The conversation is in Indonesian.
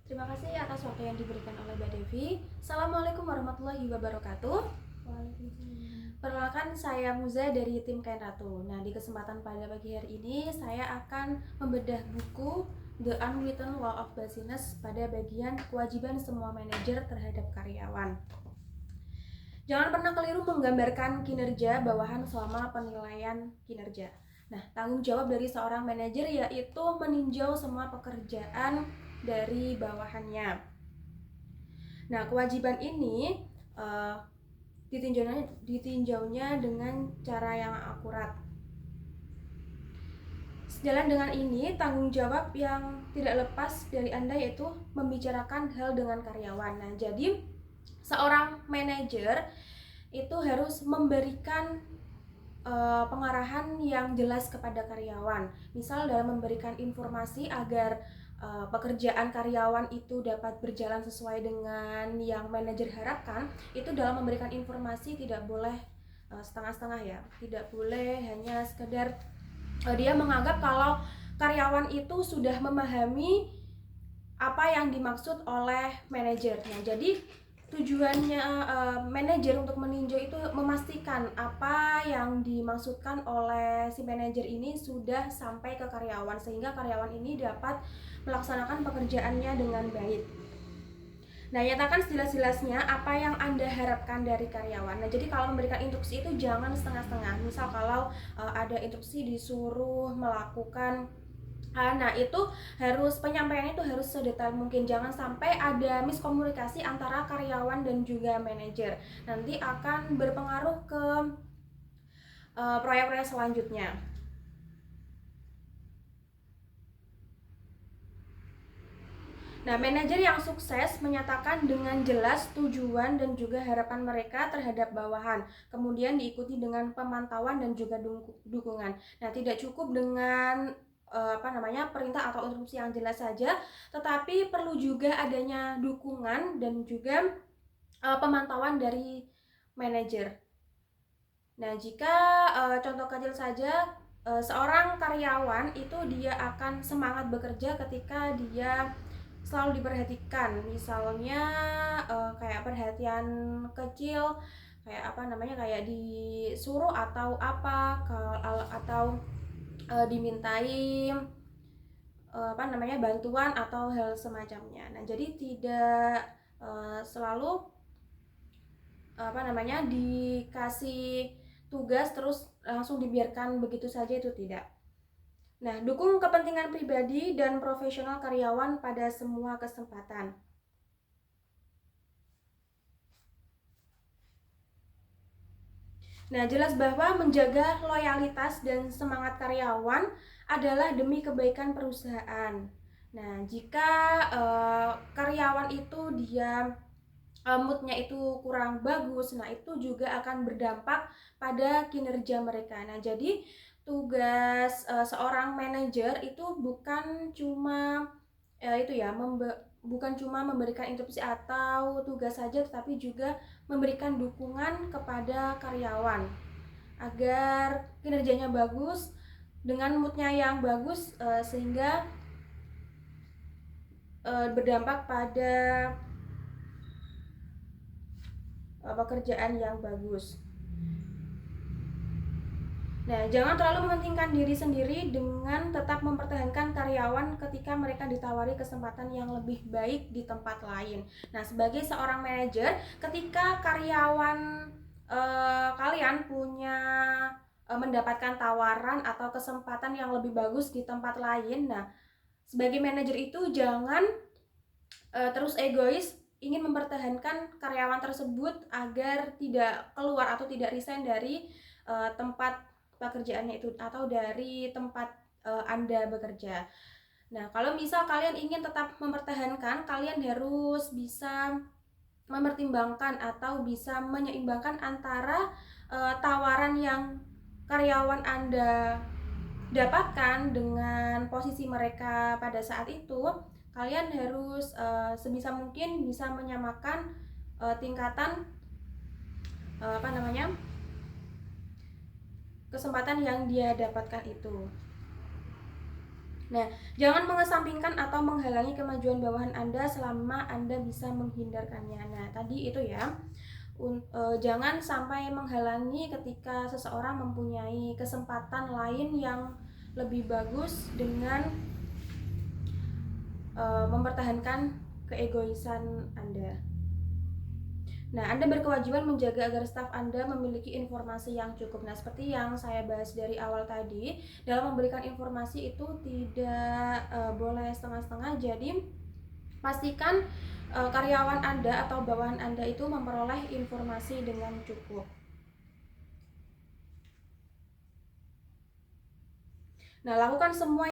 Terima kasih atas waktu yang diberikan oleh Mbak Devi. Assalamualaikum warahmatullahi wabarakatuh. Waalaikumsalam. Perkenalkan, saya Muza dari tim Kain Ratu. Nah, di kesempatan pada pagi hari ini saya akan membedah buku The Unwritten Law of Business pada bagian kewajiban semua manajer terhadap karyawan. Jangan pernah keliru menggambarkan kinerja bawahan selama penilaian kinerja. Nah, tanggung jawab dari seorang manajer yaitu meninjau semua pekerjaan dari bawahannya. Nah, kewajiban ini ditinjaunya dengan cara yang akurat. Sejalan dengan ini, tanggung jawab yang tidak lepas dari Anda yaitu membicarakan hal dengan karyawan. Nah, jadi seorang manajer itu harus memberikan pengarahan yang jelas kepada karyawan. Misal dalam memberikan informasi agar pekerjaan karyawan itu dapat berjalan sesuai dengan yang manajer harapkan, itu dalam memberikan informasi tidak boleh setengah-setengah ya. Tidak boleh hanya sekedar dia menganggap kalau karyawan itu sudah memahami apa yang dimaksud oleh manajer. Nah, jadi tujuannya manajer untuk meninjau itu memastikan apa yang dimaksudkan oleh si manajer ini sudah sampai ke karyawan sehingga karyawan ini dapat melaksanakan pekerjaannya dengan baik. Nah, nyatakan sejelas-jelasnya apa yang Anda harapkan dari karyawan. Nah, jadi kalau memberikan instruksi itu jangan setengah-setengah. Misal kalau ada instruksi disuruh melakukan, nah itu harus penyampaiannya itu harus sedetail mungkin. Jangan sampai ada miskomunikasi antara karyawan dan juga manajer. Nanti akan berpengaruh ke proyek-proyek selanjutnya. Nah, manajer yang sukses menyatakan dengan jelas tujuan dan juga harapan mereka terhadap bawahan. Kemudian diikuti dengan pemantauan dan juga dukungan. Nah, tidak cukup dengan perintah atau instruksi yang jelas saja, tetapi perlu juga adanya dukungan dan juga pemantauan dari manajer. Nah, jika contoh kecil saja, seorang karyawan itu dia akan semangat bekerja ketika dia selalu diperhatikan. Misalnya kayak perhatian kecil, kayak disuruh atau apa, atau dimintai bantuan atau hal semacamnya. Nah, jadi tidak selalu dikasih tugas terus langsung dibiarkan begitu saja, itu tidak. Nah, dukung kepentingan pribadi dan profesional karyawan pada semua kesempatan. Nah, jelas bahwa menjaga loyalitas dan semangat karyawan adalah demi kebaikan perusahaan. Nah, jika karyawan itu dia moodnya itu kurang bagus, nah itu juga akan berdampak pada kinerja mereka. Nah, jadi tugas seorang manajer itu bukan cuma bukan cuma memberikan instruksi atau tugas saja, tetapi juga memberikan dukungan kepada karyawan agar kinerjanya bagus dengan moodnya yang bagus, sehingga berdampak pada pekerjaan yang bagus. Nah, jangan terlalu mementingkan diri sendiri dengan tetap mempertahankan karyawan ketika mereka ditawari kesempatan yang lebih baik di tempat lain. Nah, sebagai seorang manajer, ketika karyawan kalian punya mendapatkan tawaran atau kesempatan yang lebih bagus di tempat lain, nah, sebagai manajer itu jangan terus egois ingin mempertahankan karyawan tersebut agar tidak keluar atau tidak resign dari tempat pekerjaannya itu atau dari tempat Anda bekerja. Nah, kalau misal kalian ingin tetap mempertahankan, kalian harus bisa mempertimbangkan atau bisa menyeimbangkan antara tawaran yang karyawan Anda dapatkan dengan posisi mereka pada saat itu. Kalian harus sebisa mungkin bisa menyamakan tingkatan kesempatan yang dia dapatkan itu. Nah, jangan mengesampingkan atau menghalangi kemajuan bawahan Anda selama Anda bisa menghindarkannya. Nah, tadi itu ya, jangan sampai menghalangi ketika seseorang mempunyai kesempatan lain yang lebih bagus dengan mempertahankan keegoisan Anda. Nah, Anda berkewajiban menjaga agar staf Anda memiliki informasi yang cukup. Nah, seperti yang saya bahas dari awal tadi, dalam memberikan informasi itu tidak boleh setengah-setengah. Jadi, pastikan karyawan Anda atau bawahan Anda itu memperoleh informasi dengan cukup. Nah, lakukan semua